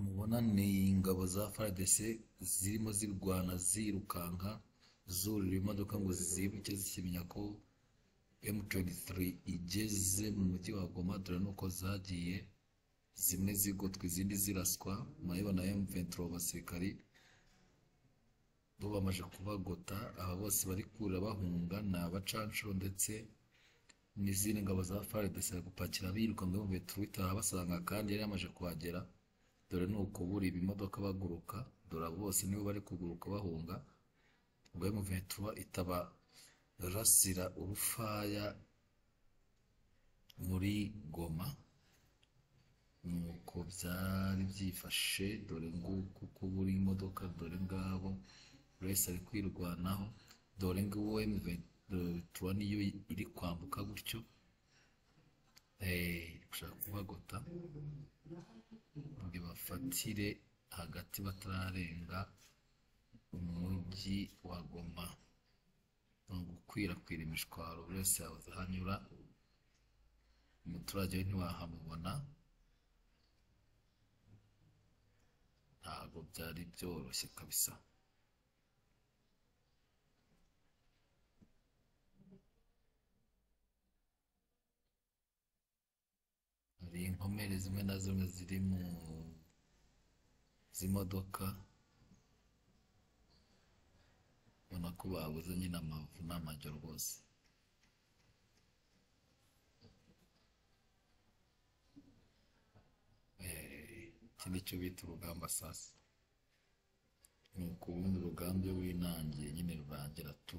mubona ni ingabo za FARDC zirimo zirwana zirukanka zurira imodoka ngo zizibuke zikimenya ko M23 igeze mu mujyi wa Goma. Dore nuko zagiye zimwe zigotwa izindi ziraswa. Murabibona M23 abasirikari bo bamaze kubagota. Aba bose bari kurira bahunga ni abacanshuro ndetse n'izindi ngabo za FARDC gupakira biruka ngo M23 abasanga kandi yari yamaze kuhagera. Dore nuko buri ibimodoka baguruka. Dore bose nibo bari kuguruka bahunga ngo M23 itaba rasira urufaya muri Goma. Nuko byari byifashe. Dore nguko uko buri imodoka, dore ngabo wese ari kwirwanaho. Dore nguwo M23 niyo iri kwambuka gutyo gushaka kubagota ngo bafatire hagati batararenga umujyi wa Goma. Gukwirakwira imishwaro buri wese yabuze hanyura. Umuturage we ntiwahamubona. Ntabwo byari byoroshye kabisa. Hari inkomere zimwe na zimwe ziri mu zimodoka, ubona ko babuze nyine amavu n'amajyo rwose. Iki nicyo bita urugamba sasa. Nuko ubundi urugamba iyo winangiye nyine rurangira tu.